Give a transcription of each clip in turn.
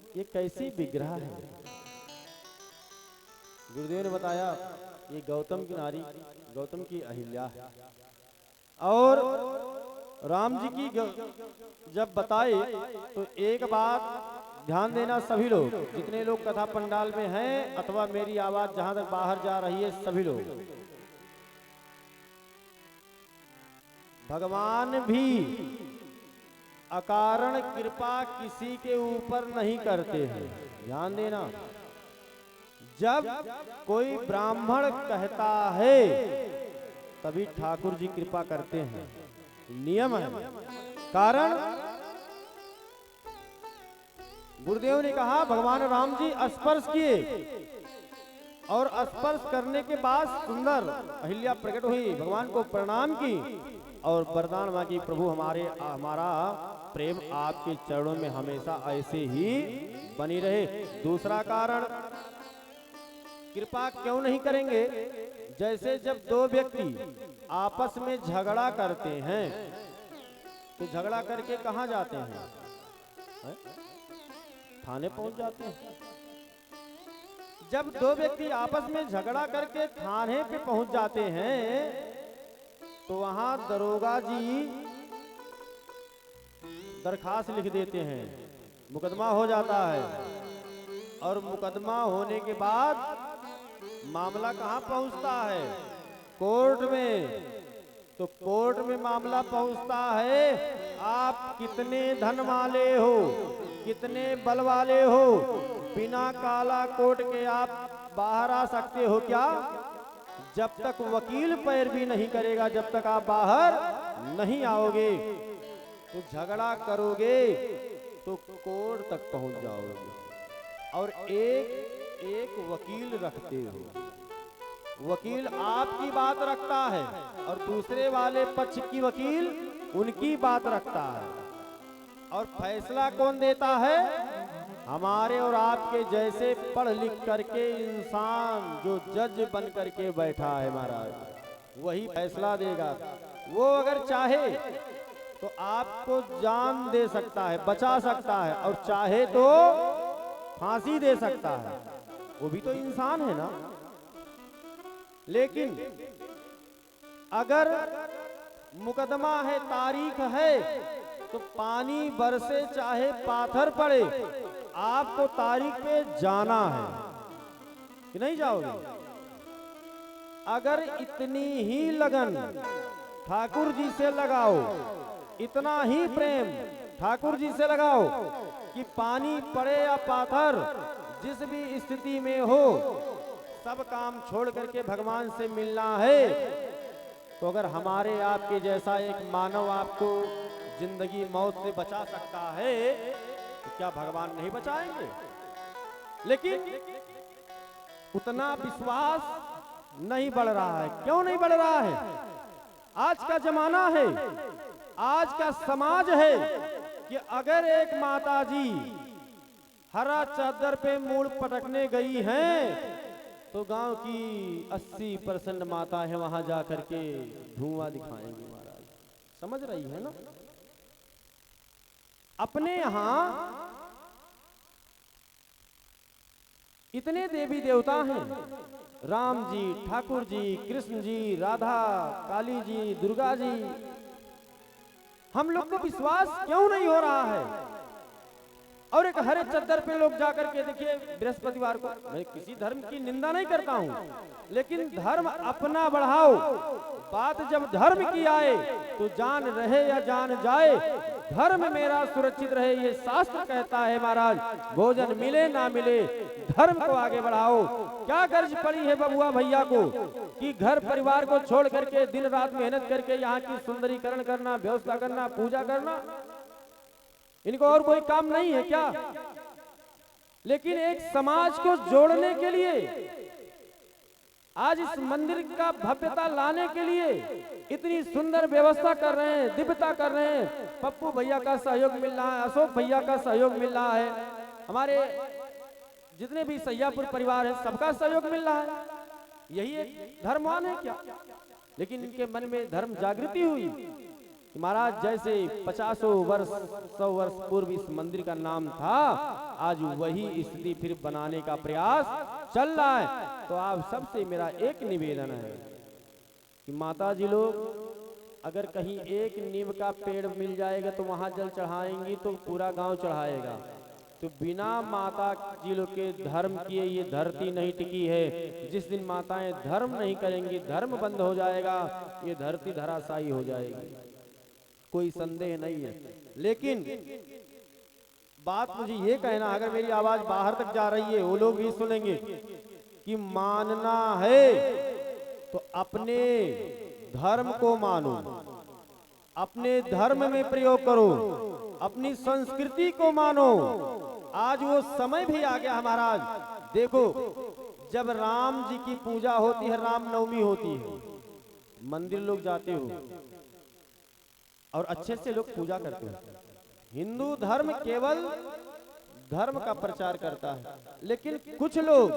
ये कैसी विग्रह है। गुरुदेव ने बताया ये गौतम की नारी, गौतम की अहिल्या है। और राम जी की जब बताए तो एक बात ध्यान देना सभी लोग, जितने लोग कथा पंडाल में हैं अथवा मेरी आवाज जहां तक बाहर जा रही है, सभी लोग, भगवान भी अकारण कृपा किसी के ऊपर नहीं करते हैं। ध्यान देना, जब कोई ब्राह्मण कहता है तभी ठाकुर जी कृपा करते हैं, नियम है। कारण गुरुदेव ने कहा भगवान राम जी स्पर्श किए और स्पर्श करने के बाद सुंदर अहिल्या प्रकट हुई, भगवान को प्रणाम की और वरदान मांगी, प्रभु हमारा प्रेम आपके चरणों में हमेशा ऐसे ही बनी रहे। दूसरा कारण, कृपा क्यों नहीं करेंगे? जैसे जब दो व्यक्ति आपस में झगड़ा करते हैं तो झगड़ा करके कहां जाते हैं? थाने पहुंच जाते हैं। जब दो व्यक्ति आपस में झगड़ा करके थाने पे पहुंच जाते हैं तो वहां दरोगा जी दरखास्त लिख देते हैं, मुकदमा हो जाता है। और मुकदमा होने के बाद मामला कहां पहुंचता है? कोर्ट में। तो कोर्ट में मामला पहुंचता है, आप कितने धन वाले हो, कितने बल वाले हो, बिना काला कोर्ट के आप बाहर आ सकते हो क्या? जब तक वकील पैर भी नहीं करेगा, जब तक आप बाहर नहीं आओगे। तो झगड़ा करोगे तो कोर्ट तक पहुंच जाओगे और एक वकील रखते हो। वकील आपकी बात रखता है और दूसरे वाले पक्ष की वकील उनकी बात रखता है। और फैसला कौन देता है? हमारे और आपके जैसे पढ़ लिख करके इंसान जो जज बन करके बैठा है महाराज, वही फैसला देगा। वो अगर चाहे तो आपको जान दे सकता है, बचा सकता है, और चाहे तो फांसी दे सकता है। वो भी तो इंसान है ना। लेकिन अगर मुकदमा है, तारीख है, तो पानी बरसे चाहे पाथर पड़े, आपको तारीख पे जाना है कि नहीं जाओगे? अगर इतनी ही लगन ठाकुर जी से लगाओ, इतना ही प्रेम ठाकुर जी से लगाओ कि पानी पड़े या पाथर, जिस भी स्थिति में हो, सब काम छोड़ करके भगवान से मिलना है। तो अगर हमारे आपके जैसा एक मानव आपको जिंदगी मौत से बचा सकता है तो क्या भगवान नहीं बचाएंगे? लेकिन उतना विश्वास नहीं बढ़ रहा है। क्यों नहीं बढ़ रहा है? आज का जमाना है, आज का समाज है कि अगर एक माता जी हरा चादर पे मूड़ पटकने गई हैं तो गांव की 80% माता है वहां जा करके धुआं दिखाएंगी महाराज। समझ रही है ना? अपने यहां इतने देवी देवता हैं, राम जी, ठाकुर जी, कृष्ण जी, राधा, काली जी, दुर्गा जी। हम लोग को विश्वास क्यों नहीं हो रहा है? और एक हरे चद्दर पे लोग जाकर के, देखिए बृहस्पतिवार को, मैं किसी धर्म की निंदा नहीं करता हूं, लेकिन धर्म अपना बढ़ाओ। बात जब धर्म की आए तो जान रहे या जान जाए, धर्म मेरा सुरक्षित रहे, ये शास्त्र कहता है महाराज। भोजन मिले ना मिले, धर्म को आगे बढ़ाओ। क्या गर्ज पड़ी है बबुआ भैया को कि घर परिवार को छोड़ करके दिन रात मेहनत करके यहाँ की सुंदरीकरण करना, व्यवस्था करना, पूजा करना, इनको और कोई काम नहीं है क्या? लेकिन एक समाज को जोड़ने के लिए, आज इस मंदिर का भव्यता लाने के लिए इतनी सुंदर व्यवस्था कर रहे हैं, दिव्यता कर रहे हैं। पप्पू भैया का सहयोग मिल रहा है, अशोक भैया का सहयोग मिल रहा है, हमारे जितने भी सैयापुर परिवार है सबका सहयोग मिल रहा है। यही एक धर्मवान है क्या? लेकिन इनके मन में धर्म जागृति हुई महाराज जैसे 50 वर्ष 100 वर्ष पूर्व इस मंदिर का नाम था, आज वही स्थिति फिर बनाने का प्रयास चल रहा है। तो आप सबसे मेरा एक निवेदन है कि माता जी लोग अगर कहीं एक नीम का पेड़ मिल जाएगा तो वहां जल चढ़ाएंगी तो पूरा गांव चढ़ाएगा। तो बिना माता जी लोग के धर्म किए ये धरती नहीं टिकी है। जिस दिन माताएं धर्म नहीं करेंगी, धर्म बंद हो जाएगा, ये धरती धराशायी हो जाएगी, कोई संदेह नहीं है। लेकिन बात मुझे ये कहना, अगर मेरी आवाज बाहर तक जा रही है वो लोग भी सुनेंगे कि मानना है तो अपने धर्म को मानो, अपने धर्म में प्रयोग करो, अपनी संस्कृति को मानो। आज वो समय भी आ गया महाराज। देखो जब राम जी की पूजा होती है, रामनवमी होती है, मंदिर लोग जाते हो और अच्छे से लोग पूजा करते हैं। हिंदू धर्म केवल धर्म का प्रचार करता है, लेकिन कुछ लोग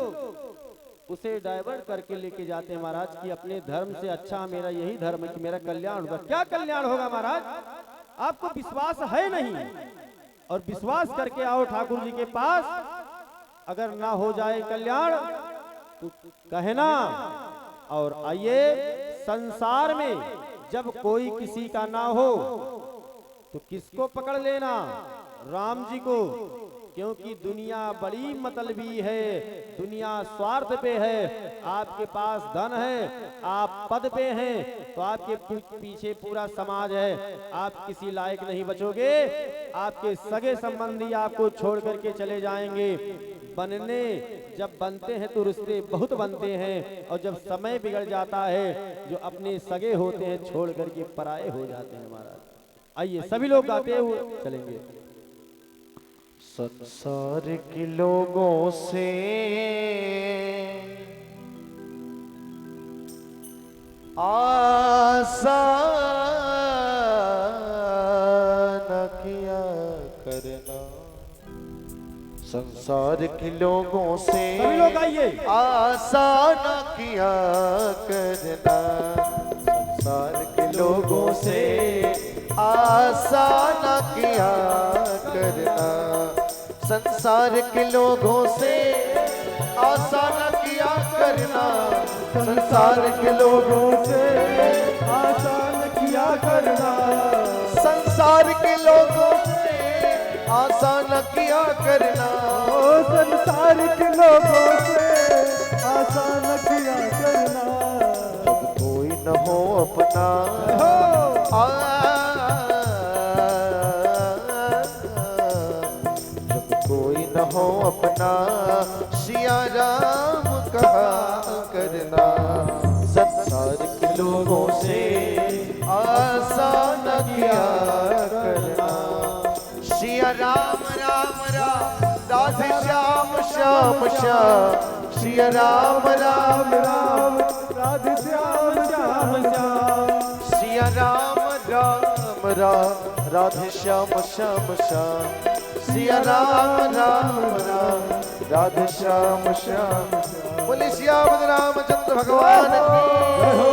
उसे डाइवर्ट करके लेके जाते हैं महाराज कि अपने धर्म से अच्छा मेरा यही धर्म है कि मेरा कल्याण होगा। क्या कल्याण होगा महाराज? आपको विश्वास है नहीं, और विश्वास करके आओ ठाकुर जी के पास। अगर ना हो जाए कल्याण तो कहना। और आइए, संसार में जब कोई किसी का ना हो तो किसको पकड़ लेना? राम जी को। क्योंकि दुनिया बड़ी मतलबी है, दुनिया स्वार्थ पे है। आपके पास धन है, आप पद पे हैं, तो आपके पीछे पूरा समाज है, आप किसी लायक नहीं बचोगे। आपके सगे संबंधी आपको छोड़ करके चले जाएंगे। बनने जब बनते हैं तो रिश्ते बहुत बनते हैं, और जब समय बिगड़ जाता है जो अपने सगे होते हैं छोड़ करके पराये हो जाते हैं महाराज। आइए सभी लोग गाते हुए चलेंगे। संसार के लोगों से आशा न किया करना, संसार के लोगों से सभी लोग आइए। आशा न किया करना, संसार के लोगों से आशा न किया करना, संसार के लोगों से आशा न किया करना, संसार के लोगों से आशा न किया करना, संसार के लोगों से आशा न किया करना, ओ संसार के लोगों से आशा न किया करना। जब कोई न हो अपना जब कोई न हो अपना, सिया राम कहा करना, संसार के लोगों से आशा न किया करना। सिया राम राम राम राधे श्याम श्याम श्याम, सिया राम राम राम राधे श्याम श्याम श्याम, सिया राम राम राम राधे श्याम श्याम श्याम, सिया राम राम राम राधे श्याम श्याम। बोले श्याम रामचंद्र भगवान की जय हो।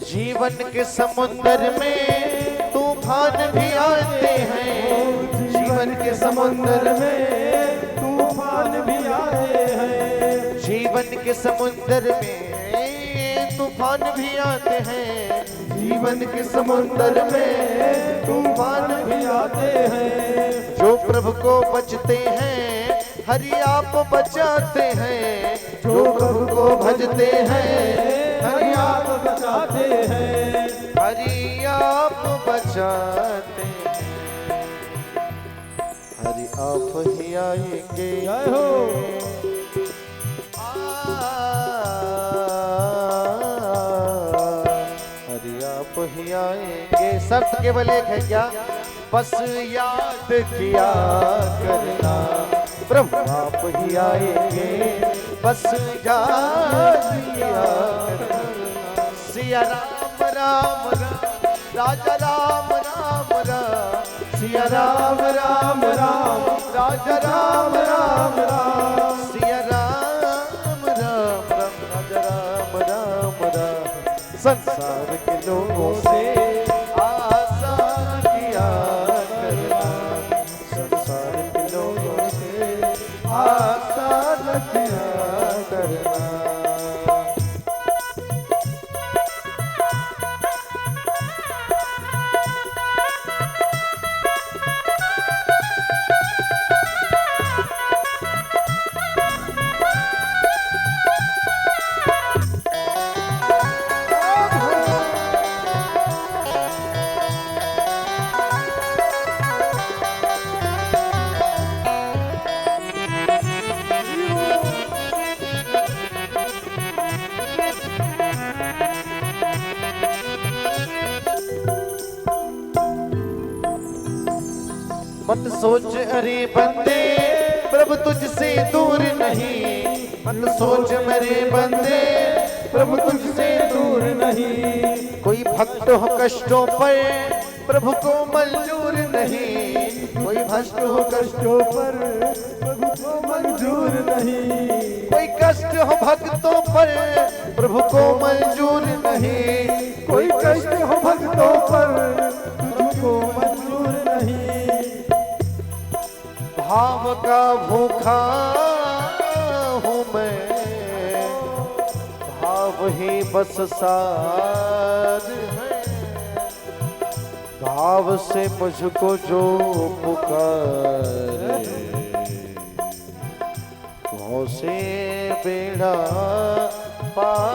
जीवन के समुद्र में तूफान भी आते हैं, जीवन के समुद्र में तूफान भी आए हैं, जीवन के समुद्र में तूफान भी आते हैं, जीवन के समुद्र में तूफान भी आते हैं। जो प्रभु को बचते हैं हरि आप बचाते हैं, जो प्रभु को भजते हैं हरि आप बचाते हैं, हरि आप बचाते हैं, हरि आप ही आएंगे। जय हो। हरि आप ही आएंगे। शर्त केवल एक है क्या? बस याद किया करना प्रभु आप ही आएंगे। बस याद किया करना। सिया राम राम राम राजा राम राम राम। सिया राम राम राम राजा राम राम राम। सिया राम राम राम राजा राम राम राम। संसार के लोगों से आसान किया करना। संसार के लोगों से आसान किया करना। मत सोच अरे बंदे प्रभु तुझसे दूर नहीं। मत सोच मेरे बंदे प्रभु तुझसे दूर नहीं। कोई भक्त हो कष्टों पर प्रभु को मंजूर नहीं। कोई भक्त हो कष्टों पर प्रभु को मंजूर नहीं। कोई कष्ट हो भक्तों पर प्रभु को मंजूर नहीं। कोई कष्ट हो भक्तों पर प्रभु को मंजूर नहीं। भाव का भूखा हूँ मैं भाव ही बस सार है। भाव से मुझको जो पुकारे वो से बेड़ा पार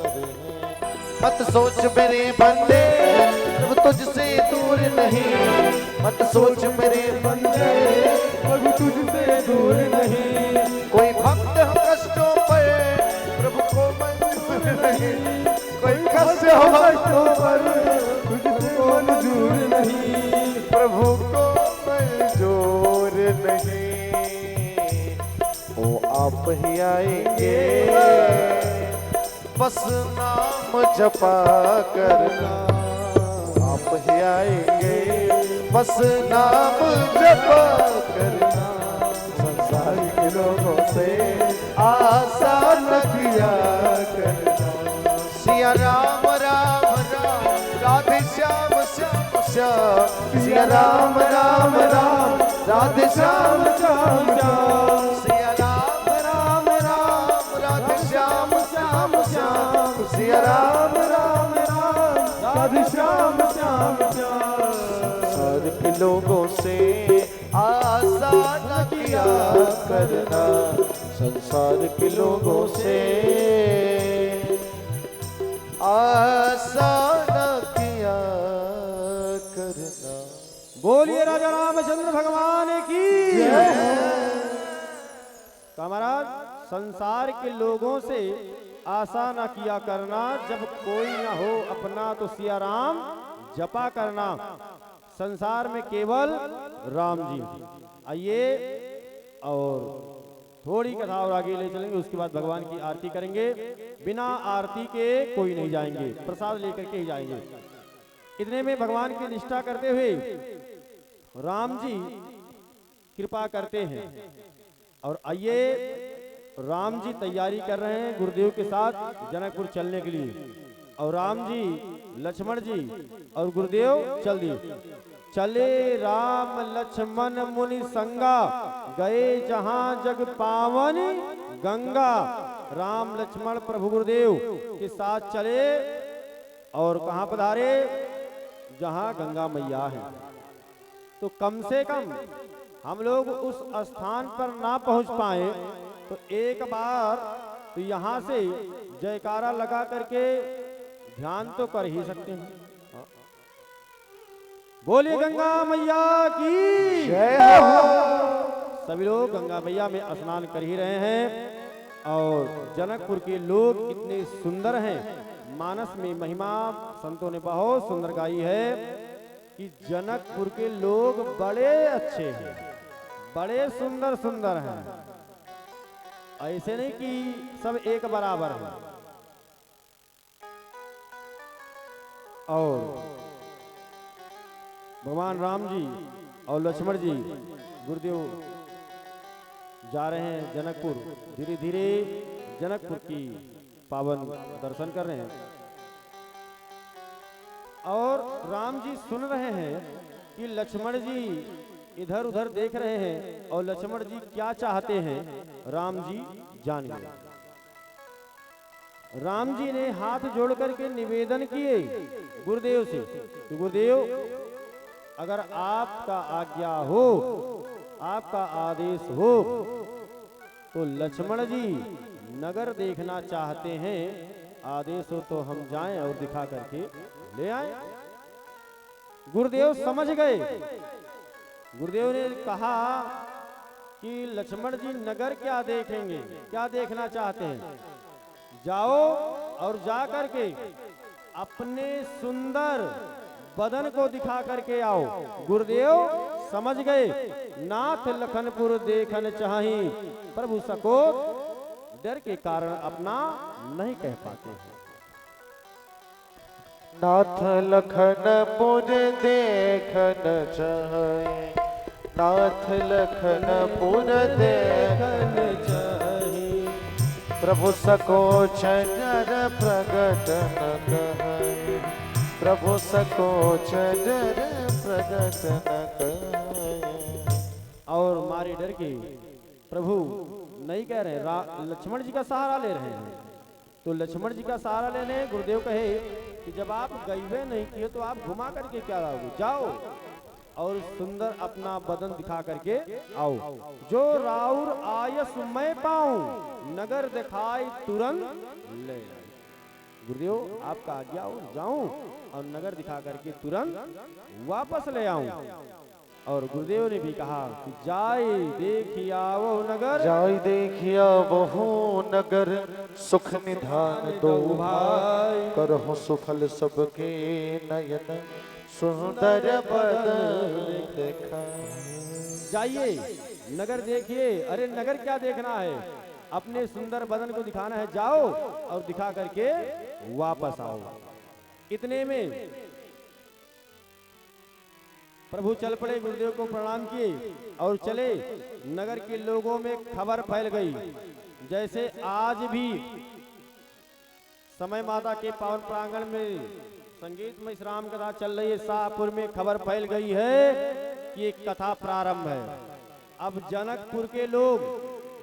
है। मत सोच मेरे बंदे प्रभु तुझसे दूर नहीं। मत सोच मेरे बंदे प्रभु तुझसे दूर नहीं। कोई भक्त हो कष्टों पर प्रभु को मंजूर नहीं। कोई कष्ट हो कष्टों पर तुझको मंजूर नहीं। प्रभु को मंजूर नहीं। वो आप ही आएंगे। बस नाम जपा करना आप ही आएंगे। बस नाम जपा करना। संसार के लोगों से आसान किया करना। सिया राम राम राम राधे श्याम श्याम श्याम। सिया राम राम राम राधे श्याम श्याम श्याम। सिया राम राम राम राधे श्याम श्याम श्याम। सिया राम राम राम राधे श्याम श्याम श्याम। संसार के लोगों से आसान किया करना। संसार के लोगों से आसान किया करना। बोलिए राजा रामचंद्र भगवान की का महाराज संसार के लोगों से आशा न किया करना। जब कोई न हो अपना तो सिया राम जपा करना। संसार में केवल राम जी। आइए और थोड़ी कथा और आगे ले चलेंगे। उसके बाद भगवान की आरती करेंगे। बिना आरती के कोई नहीं जाएंगे। प्रसाद लेकर के ही जाएंगे। इतने में भगवान की निष्ठा करते हुए राम जी कृपा करते हैं। और आइए राम जी तैयारी कर रहे हैं गुरुदेव के साथ जनकपुर चलने के लिए। और राम जी लक्ष्मण जी और गुरुदेव चल दिए। चले राम लक्ष्मण मुनि संगा गए जहां जग पावन गंगा। राम लक्ष्मण प्रभु गुरुदेव के साथ चले और कहां पधारे? जहां गंगा मैया है। तो कम से कम हम लोग उस स्थान पर ना पहुंच पाए तो एक बार तो यहां से जयकारा लगा करके ध्यान तो कर ही सकते हैं। बोलिए गंगा मैया की जय हो। सभी लोग गंगा मैया में स्नान कर ही रहे हैं और जनकपुर के लोग इतने सुंदर हैं। मानस में महिमा संतों ने बहुत सुंदर गाई है कि जनकपुर के लोग बड़े अच्छे हैं, बड़े सुंदर सुंदर हैं। ऐसे नहीं कि सब एक बराबर हैं। और भगवान राम जी और लक्ष्मण जी गुरुदेव जा रहे हैं जनकपुर। धीरे धीरे जनकपुर की पावन दर्शन कर रहे हैं और राम जी सुन रहे हैं कि लक्ष्मण जी इधर उधर देख रहे हैं और लक्ष्मण जी क्या चाहते हैं राम जी जान गए। राम जी ने हाथ जोड़ करके निवेदन किए गुरुदेव से कि गुरुदेव अगर आपका आज्ञा हो, आपका आदेश हो तो लक्ष्मण जी नगर देखना चाहते हैं। आदेश हो तो हम जाएं और दिखा करके ले आए। गुरुदेव समझ गए। गुरुदेव ने कहा कि लक्ष्मण जी नगर क्या देखेंगे, क्या देखना चाहते हैं। जाओ और जा करके अपने सुंदर बदन को दिखा करके आओ। गुरुदेव समझ गए। नाथ लखनपुर देखन चाही, प्रभु सको डर के कारण अपना नहीं कह पाते हैं। नाथ लखनपुर देखन चाहे, नाथ लखनपुर देखन चाहे, प्रभु सकोच नर प्रगट न कहे, प्रभु सकोच नर प्रगट न कहे। और मारे डर के प्रभु नहीं कह रहे, लक्ष्मण जी का सहारा ले रहे हैं। तो लक्ष्मण जी का सहारा लेने गुरुदेव कहे कि जब आप गईबे नहीं किए तो आप घुमा करके क्या लाओगे, जाओ और सुंदर अपना बदन दिखा करके आओ। जो राउर आयस मैं पाऊं, नगर दिखाई तुरंत ले आए। गुरुदेव आपका आज्ञा हो, जाऊं और नगर दिखा करके तुरंत वापस ले आऊं। और गुरुदेव ने भी कहा कि जाए देखिया वो नगर, जाय देखिया बहु नगर, सुख निधान दो भाई, करहु सुफल सबके नयन, सुंदर बदन देखा। जाइए नगर देखिए। अरे नगर क्या देखना है, अपने सुंदर बदन को दिखाना है। जाओ और दिखा करके वापस आओ। इतने में प्रभु चल पड़े, गुरुदेव को प्रणाम किए और चले। नगर के लोगों में खबर फैल गई जैसे आज भी समय माता के पावन प्रांगण में संगीत में श्राम कथा चल रही है। शाहपुर में खबर फैल गई है कि एक कथा प्रारंभ है। अब जनकपुर के लोग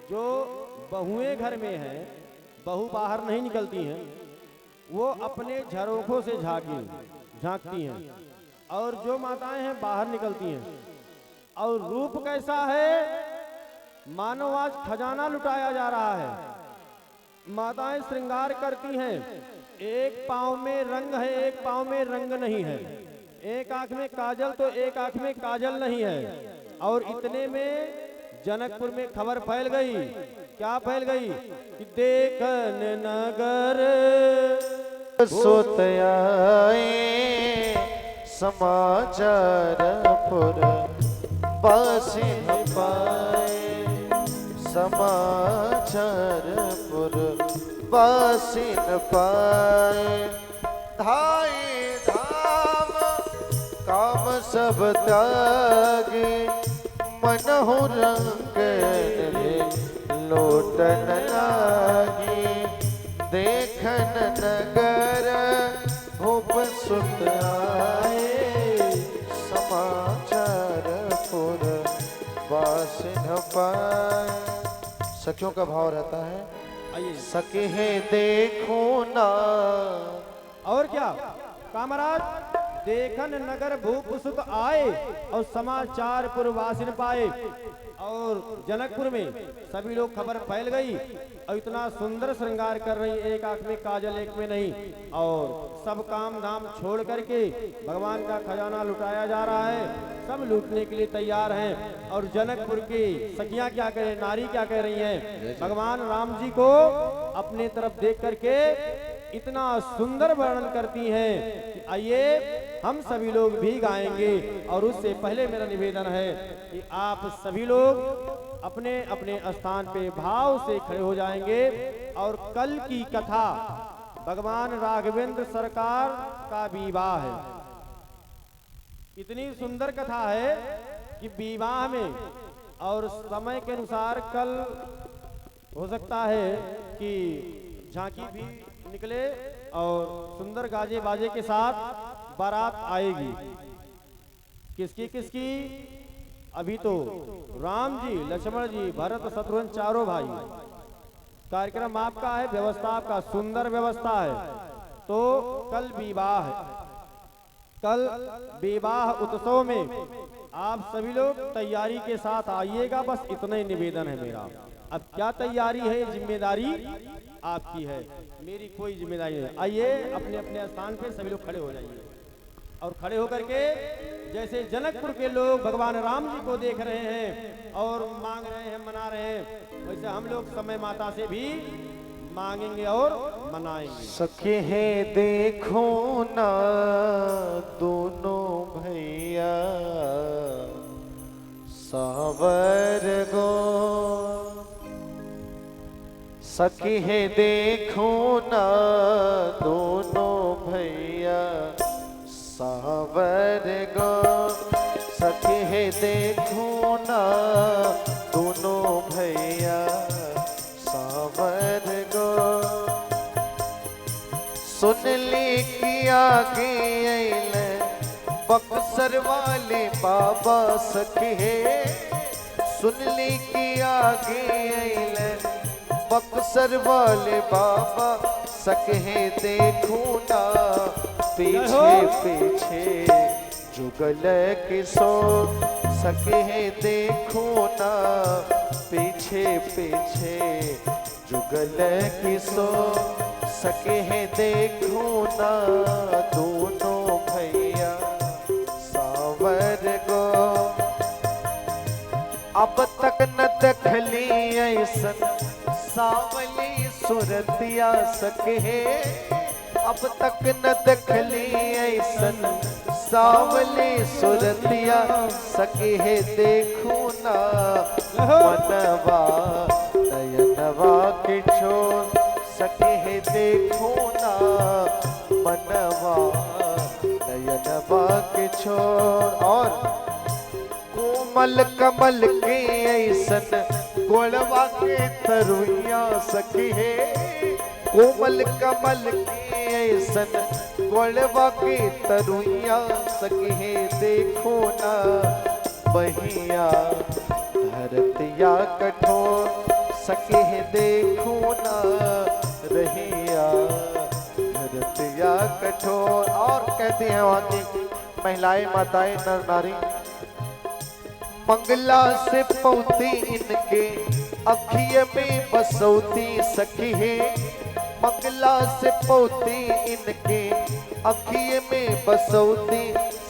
जो बहुएं घर में हैं, बहू बाहर नहीं निकलती हैं, वो अपने झरोखों से झांकती हैं और जो माताएं हैं बाहर निकलती हैं। और रूप कैसा है, मानो आज खजाना लुटाया जा रहा है। माताएं श्रृंगार करती हैं, एक पांव में रंग है, एक पांव में रंग नहीं है, एक आंख में काजल तो एक आंख में काजल नहीं है। और इतने में जनकपुर में खबर फैल गई। क्या फैल गई कि देखन नगर सोत आए, समाचार पुर बासिन पाए, समाचार पुर बासिन पाए। धाई धाम काम सब त्यागे, मनहु रंग लोटन लागी। देखन नगर भूप सुत आए, समाचार पुर बासिन पाए। सखियों का भाव रहता है, आइए सके है देखो ना। और क्या कामराज, देखन नगर भूप सुत आए और समाचार पुरवासिन पाए। और जनकपुर में सभी लोग खबर फैल गई और इतना सुंदर श्रृंगार कर रही, एक आंख में काजल एक में नहीं, और सब काम धाम छोड़ करके भगवान का खजाना लुटाया जा रहा है। सब लूटने के लिए तैयार हैं। और जनकपुर की सखियां क्या कह रही, नारी क्या कह रही हैं, भगवान राम जी को अपने तरफ देख करके इतना सुंदर वर्णन करती हैं कि आइए हम सभी लोग भी गाएंगे। और उससे पहले मेरा निवेदन है कि आप सभी लोग अपने अपने स्थान पे भाव से खड़े हो जाएंगे। और कल की कथा भगवान राघवेंद्र सरकार का विवाह है। इतनी सुंदर कथा है कि विवाह में और समय के अनुसार कल हो सकता है कि झांकी भी निकले और सुंदर गाजे बाजे के साथ बारात आएगी। किसकी किसकी? अभी तो राम जी, लक्ष्मण जी, भरत, शत्रुघ्न चारों भाई। कार्यक्रम आपका है, व्यवस्था आपका, सुंदर व्यवस्था है। तो कल विवाह है। कल विवाह उत्सव में आप सभी लोग तैयारी के साथ आइएगा, बस इतना ही निवेदन है मेरा। अब क्या तैयारी है, जिम्मेदारी आपकी है, मेरी कोई जिम्मेदारी नहीं। आइए अपने अपने स्थान पे सभी लोग खड़े हो जाइए और खड़े होकर के जैसे जनकपुर के लोग भगवान राम जी को देख रहे हैं और मांग रहे हैं, मना रहे हैं, वैसे हम लोग समय माता से भी मांगेंगे और मनाएंगे। सखे हैं देखो ना दोनों भैया सावर गो, सखी है देखो ना दोनों भैया सावर गो, सखी है देखो ना दोनों भैया सावर गो। सुन ली कि आगे अइले बक्सर वाले बाबा सखे, सुन ली कि आगे अइले बक्सर वाले बाबा सके देखो ना पीछे पीछे जुगल किशोर, सके देखो ना पीछे पीछे जुगल किशोर, सके देखो ना दोनों भैया सावर गो। अब तक न देखली ऐसन सावली सुरतिया सके, अब तक न देखली ऐसन सावली सुरतिया सके देखो ना मनवा नयनवा के छोर, सके देखो ना मनवा नयनवा के छोर। और कोमल कमल के ऐसन गोलवा के तरुइया सखी है, कोमल कमल के ऐसन गोलवा के तरुइया सखी है देखो ना बहिया धरतिया कठोर, सखी है देखो ना रहिया धरतिया कठोर। और कहते हैं वहां की महिलाएं, माताएं, नर नारी, मंगला से पौती इनके अखिए में बसौती सखी है, मंगला से पौती इनके अखिए में बसौती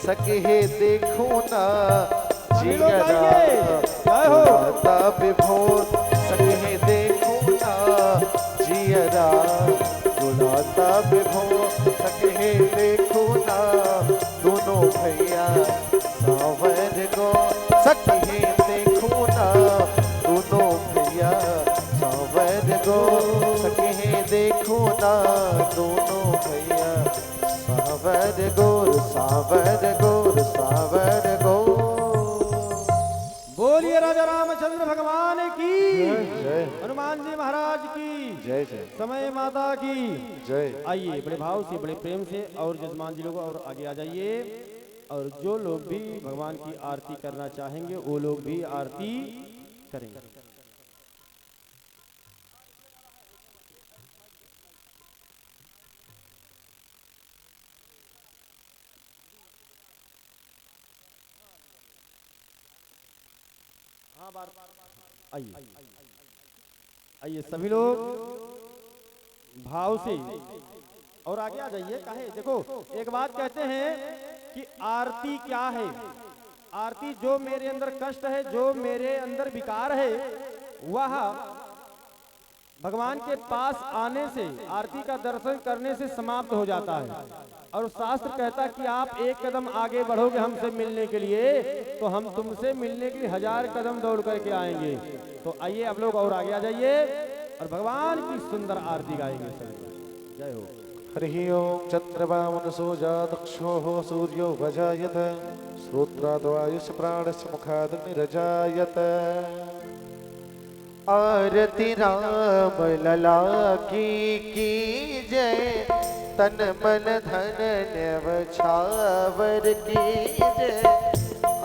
सखी है देखो ना जियरा गुलाता विभोर, सखी है देखो ना जियरा गुलाता विभोर, सखी है देखो ना दोनों भैया सावर गो, सखी है देखो ना दोनों भैया सावर गो, सखी है देखो ना दोनों भैया सावर गोर सावर गोर सावर गो। बोलिए राजा रामचंद्र भगवान की जय, हनुमान जी महाराज की जय जय, समय माता की जय। आइए बड़े भाव से, बड़े प्रेम से, और जजमान जी लोग और आगे आ जाइए। और जो लोग भी भगवान की आरती करना चाहेंगे वो लोग भी आरती करेंगे। आइए आइए सभी लोग भाव से और आगे आ जाइए। काहे देखो, एक बात कहते हैं कि आरती क्या है। आरती जो मेरे अंदर कष्ट है, जो मेरे अंदर विकार है, वह भगवान के पास आने से, आरती का दर्शन करने से समाप्त हो जाता है। और शास्त्र कहता कि आप एक कदम आगे बढ़ोगे हमसे मिलने के लिए, तो हम तुमसे मिलने के लिए 1000 कदम दौड़ करके आएंगे। तो आइए आप लोग और आगे आ जाइए और भगवान की सुंदर आरती गाएंगे सभी। जय हो। हरि ओम। चंद्रमा मनसो जातक्षो सूर्यो वजायत श्रोत्राद्वायुष प्राणस्य मुखादग्निरजायत। आरती राम लला की जय, तन मन धन न्यवछावर की जय।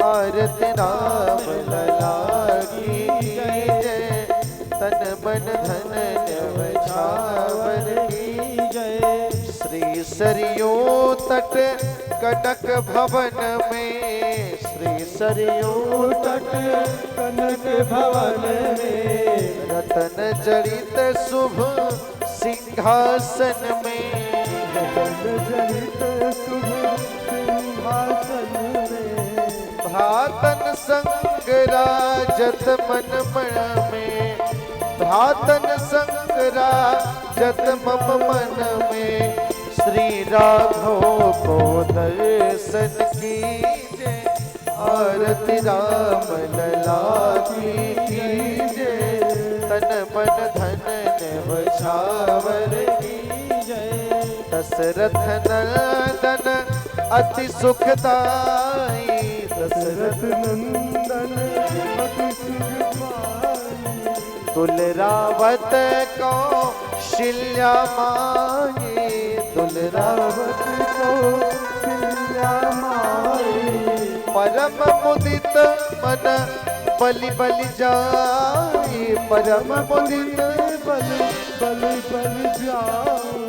आरती राम लला की जय, तन मन धन न्यवछावर की जय। श्री सरयू तट कनक भवन में, श्री सरयू तट कनक भवन में, रतन जड़ित शुभ सिंहासन में, रतन जड़ित शुभ सिंहासन में। भ्रातन संग राजत मन में, भ्रातन संग राजत मम मन में। श्री राघव को दर्शन कीजिए, आरती राम लला की जय। तन मन धन न्यवछावर की जय। दशरथ नंदन अति सुखदाई, दशरथ नंदन अति सुखदाई। तुलरावत को शिल्या माई, तुलरावत को शिल्या माई। परम मुदित मन बलि बलि जाई, परम मुदित बलि बलि जाई।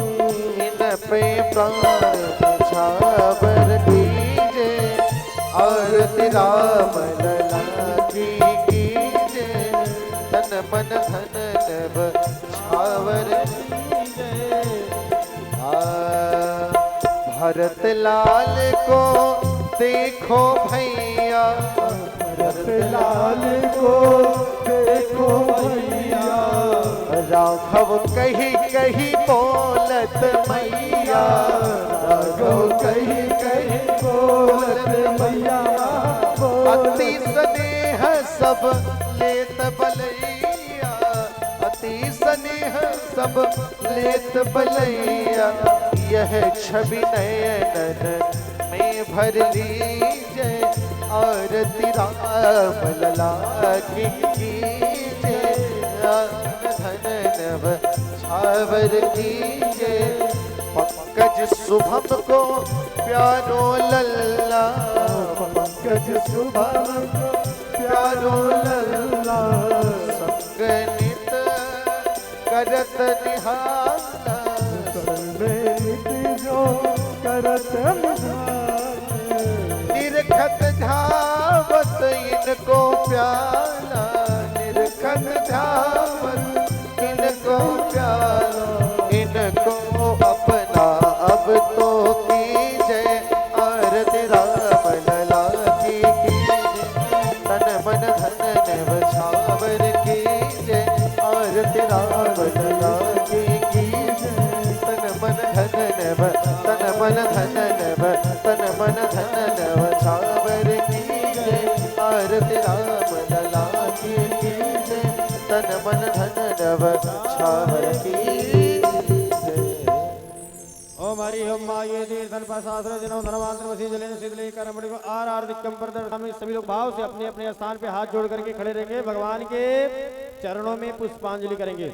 इन पे प्राण छावर कीजे, आरती राम लला की जय। तन मन धन न्यवछावर कीजे। भरत लाल को देखो भैया, भरत लाल को देखो भैया। राघव कही कही बोलत मैया, राघव कही कही बोलत मैया। अति स्नेह सब लेत बलैया, अति स्नेह सब लेत बलैया। यह छवि नयनन में भर लीजिए, आरती राम लला की जय। धन न्यवछावर कीजिए। पंकज शुभम को प्यारो लल्ला, पंकज शुभम को प्यारो लल्ला। संग नित करत निहारा, संग नित जो करत निहारा। निरखत धावत इनको प्याला, निरखत धावत इनको प्याला। इनको अपना अब तो कीजिए, आरती राम लला की जय। तन मन धन न्यवछावर कीजिए, आरती राम लला की जय। तन मन धन न्यव, तन मन धन न्यव, तन मन धन न्यवछावर कीजिए, आरती राम लला की जय। तन मन धन न्यवछावर कीजिए। ओम हरि ओम मा ये तीर्थन शास्त्र जनों धनवांतर वसी जलेन शीतले करमणि को आर दिक्कम पर दर्शन। सभी लोग भाव से अपने अपने स्थान पे हाथ जोड़ करके खड़े रहेंगे, भगवान के चरणों में पुष्पांजलि करेंगे।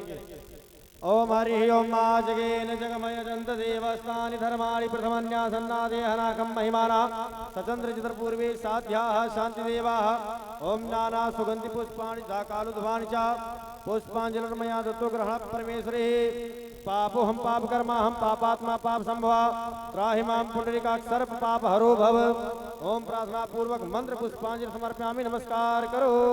ओम हरि ओम मा जगेन जगमय जंत देवस्थानि धर्माणि प्रथमन्यासन्नादे हनाकं महिमाना सचंद्र चित्र पूर्वे साध्याः शांति देवाः। ओम नाना सुगंधि पुष्पाणि झाकालुध्वानि च पुष्पांजलिर्मया दत्तो ग्रहण परमेश्वरे। पापो हम पाप कर्मा हम पापात्मा पाप संभवा त्राहि मां पुंडरीकाक्ष सर्प पाप हरो भव। ओम प्रार्थना पूर्वक मंत्र पुष्पांजलि समर्पयामि। नमस्कार करो।